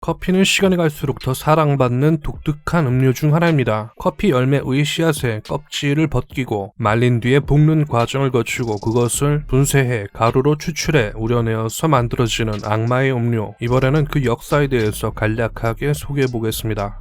커피는 시간이 갈수록 더 사랑받는 독특한 음료 중 하나입니다. 커피 열매의 씨앗의 껍질을 벗기고 말린 뒤에 볶는 과정을 거치고 그것을 분쇄해 가루로 추출해 우려내어서 만들어지는 악마의 음료. 이번에는 그 역사에 대해서 간략하게 소개해보겠습니다.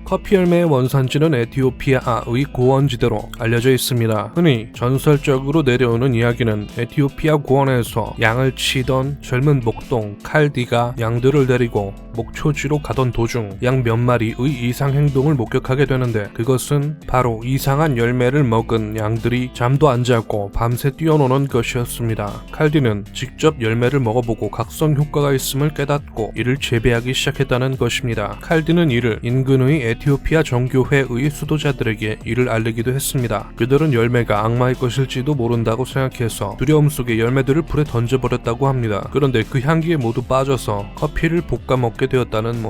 커피 열매의 원산지는 에티오피아의 고원지대로 알려져 있습니다. 흔히 전설적으로 내려오는 이야기는 에티오피아 고원에서 양을 치던 젊은 목동 칼디가 양들을 데리고 목초지로 가던 도중 양 몇 마리의 이상 행동을 목격하게 되는데, 그것은 바로 이상한 열매를 먹은 양들이 잠도 안 자고 밤새 뛰어노는 것이었습니다. 칼디는 직접 열매를 먹어보고 각성 효과가 있음을 깨닫고 이를 재배하기 시작했다는 것입니다. 칼디는 이를 인근의 에티오피아 정교회의 수도자들에게 이를 알리기도 했습니다. 그들은 열매가 악마의 것일지도 모른다고 생각해서 두려움 속에 열매들을 불에 던져버렸다고 합니다. 그런데 그 향기에 모두 빠져서 커피를 볶아 먹게 되었다는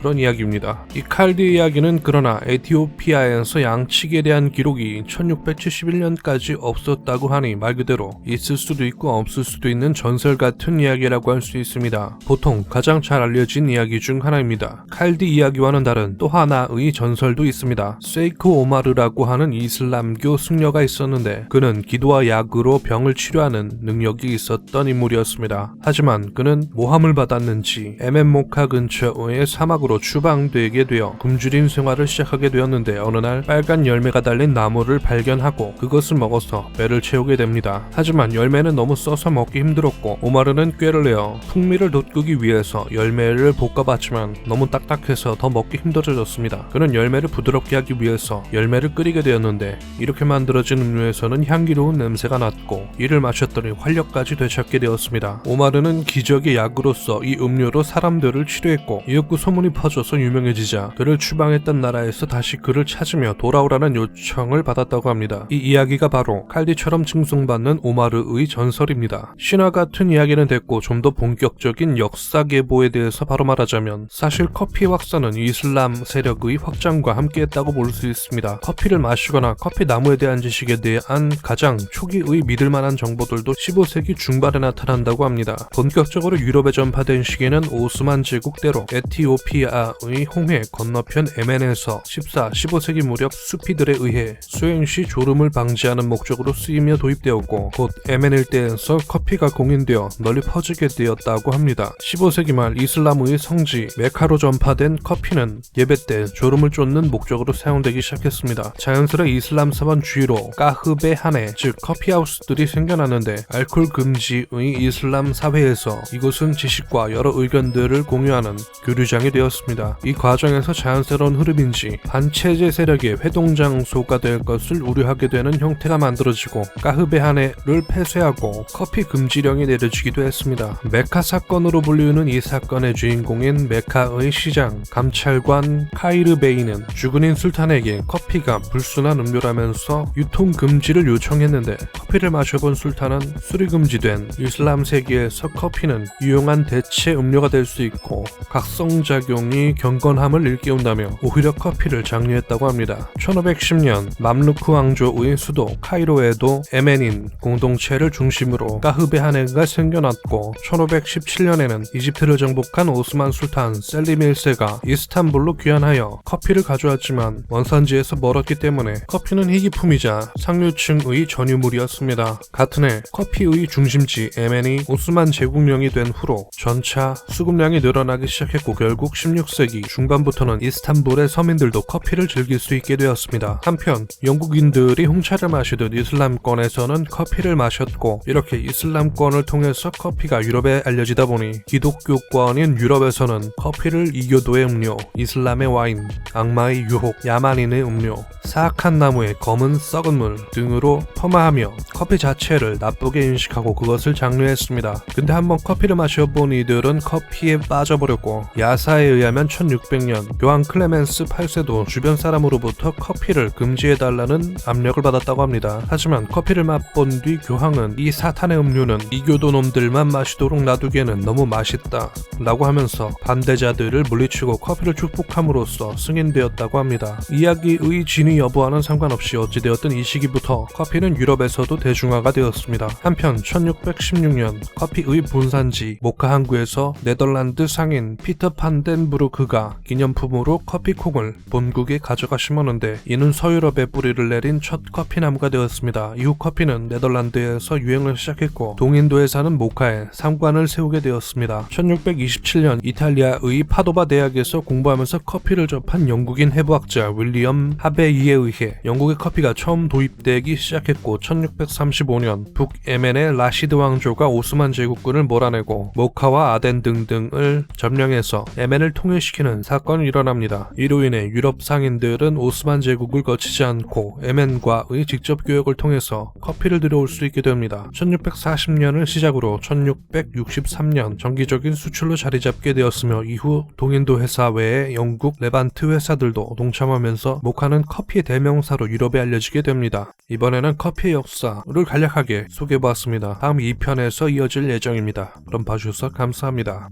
그런 이야기입니다. 이 칼디 이야기는 그러나 에티오피아에서 양치기에 대한 기록이 1671년까지 없었다고 하니 말 그대로 있을 수도 있고 없을 수도 있는 전설 같은 이야기라고 할 수 있습니다. 보통 가장 잘 알려진 이야기 중 하나입니다. 칼디 이야기와는 다른 또 하나의 전설도 있습니다. 세이크 오마르라고 하는 이슬람교 승려가 있었는데, 그는 기도와 약으로 병을 치료하는 능력이 있었던 인물이었습니다. 하지만 그는 모함을 받았는지 에멘모카 근처의 사막으로 추방되게 되어 굶주린 생활을 시작하게 되었는데, 어느 날 빨간 열매가 달린 나무를 발견하고 그것을 먹어서 배를 채우게 됩니다. 하지만 열매는 너무 써서 먹기 힘들었고 오마르는 꾀를 내어 풍미를 돋구기 위해서 열매를 볶아봤지만 너무 딱딱해서 더 먹기 힘들어졌습니다. 그는 열매를 부드럽게 하기 위해서 열매를 끓이게 되었는데, 이렇게 만들어진 음료에서는 향기로운 냄새가 났고 이를 마셨더니 활력까지 되찾게 되었습니다. 오마르는 기적의 약으로서 이 음료로 사람들을 치료했고 이윽고 소문이 퍼져서 유명해지자 그를 추방했던 나라에서 다시 그를 찾으며 돌아오라는 요청을 받았다고 합니다. 이 이야기가 바로 칼디처럼 칭송받는 오마르의 전설입니다. 신화 같은 이야기는 됐고, 좀 더 본격적인 역사 계보에 대해서 바로 말하자면, 사실 커피 확산은 이슬람 세력의 확장과 함께했다고 볼 수 있습니다. 커피를 마시거나 커피 나무에 대한 지식에 대한 가장 초기의 믿을만한 정보들도 15세기 중반에 나타난다고 합니다. 본격적으로 유럽에 전파된 시기는 오스만 제국대로 에티오피아의 홍해 건너편 예멘에서 14, 15세기 무렵 수피들에 의해 수행시 졸음을 방지하는 목적으로 쓰이며 도입되었고, 곧 예멘 일대에서 커피가 공인되어 널리 퍼지게 되었다고 합니다. 15세기 말 이슬람의 성지 메카로 전파된 커피는 예배 때 졸음을 쫓는 목적으로 사용되기 시작했습니다. 자연스레 이슬람 사원 주위로 까흐베하네, 즉 커피하우스들이 생겨났는데, 알코올 금지의 이슬람 사회에서 이곳은 지식과 여러 의견들을 공유하는 교류장이 되었습니다. 이 과정에서 자연스러운 흐름인지 반체제 세력의 회동장소가 될 것을 우려하게 되는 형태가 만들어지고 까흐베하네를 폐쇄하고 커피 금지령이 내려지기도 했습니다. 메카 사건으로 불리우는 이 사건의 주인공인 메카의 시장 감찰관 카이르베이는 주군인 술탄에게 커피가 불순한 음료라면서 유통 금지를 요청했는데, 커피를 마셔본 술탄은 술이 금지된 이슬람 세계에서 커피는 유용한 대체 음료가 될 수 있고 각성작용이 경건함을 일깨운다며 오히려 커피를 장려했다고 합니다. 1510년 맘루크 왕조의 수도 카이로에도 예멘인 공동체를 중심으로 까흐베하네가 생겨났고, 1517년에는 이집트를 정복한 오스만 술탄 셀림 1세가 이스탄불로 귀환하여 커피를 가져왔지만 원산지에서 멀었기 때문에 커피는 희귀품이자 상류층의 전유물이었습니다. 같은 해 커피의 중심지 예멘이 오스만 제국령이 된 후로 전차 수급량이 늘어나기 시작했고, 결국 16세기 중반부터는 이스탄불의 서민들도 커피를 즐길 수 있게 되었습니다. 한편 영국인들이 홍차를 마시듯 이슬람권에서는 커피를 마셨고, 이렇게 이슬람권을 통해서 커피가 유럽에 알려지다 보니 기독교권인 유럽에서는 커피를 이교도의 음료, 이슬람의 와인, 악마의 유혹, 야만인의 음료, 사악한 나무의 검은 썩은 물 등으로 폄하하며 커피 자체를 나쁘게 인식하고 그것을 장려했습니다. 근데 한번 커피를 마셔본 이들은 커피에 빠져버렸고, 야사에 의하면 1600년 요한 클레멘스 8세도 주변 사람으로부터 커피를 금지해달라는 압력을 받았다고 합니다. 하지만 커피를 맛본 뒤 교황은 이 사탄의 음료는 이교도 놈들만 마시도록 놔두기에는 너무 맛있다 라고 하면서 반대자들을 물리치고 커피를 축복함으로써 유럽에서 승인되었다고 합니다. 이야기의 진위 여부와는 상관없이 어찌되었든 이 시기부터 커피는 유럽에서도 대중화가 되었습니다. 한편 1616년 커피의 본산지 모카 항구에서 네덜란드 상인 피터 판 덴 브루크가 기념품으로 커피콩을 본국에 가져가 심었는데 이는 서유럽에 뿌리를 내린 첫 커피나무가 되었습니다. 이후 커피는 네덜란드에서 유행을 시작했고 동인도에 사는 모카에 상관을 세우게 되었습니다. 1627년 이탈리아의 파도바 대학에서 공부하면서 커피를 접한 영국인 해부학자 윌리엄 하베이에 의해 영국의 커피가 처음 도입되기 시작했고 1635년 북예멘의 라시드 왕조가 오스만 제국군을 몰아내고 모카와 아덴 등등을 점령해서 예멘을 통일시키는 사건이 일어납니다. 이로 인해 유럽 상인들은 오스만 제국을 거치지 않고 예멘과의 직접 교역을 통해서 커피를 들여올 수 있게 됩니다. 1640년을 시작으로 1663년 정기적인 수출로 자리 잡게 되었으며 이후 동인도 회사 외에 영국, 레반트 회사들도 동참하면서 모카는 커피의 대명사로 유럽에 알려지게 됩니다. 이번에는 커피의 역사를 간략하게 소개해보았습니다. 다음 2편에서 이어질 예정입니다. 그럼 봐주셔서 감사합니다.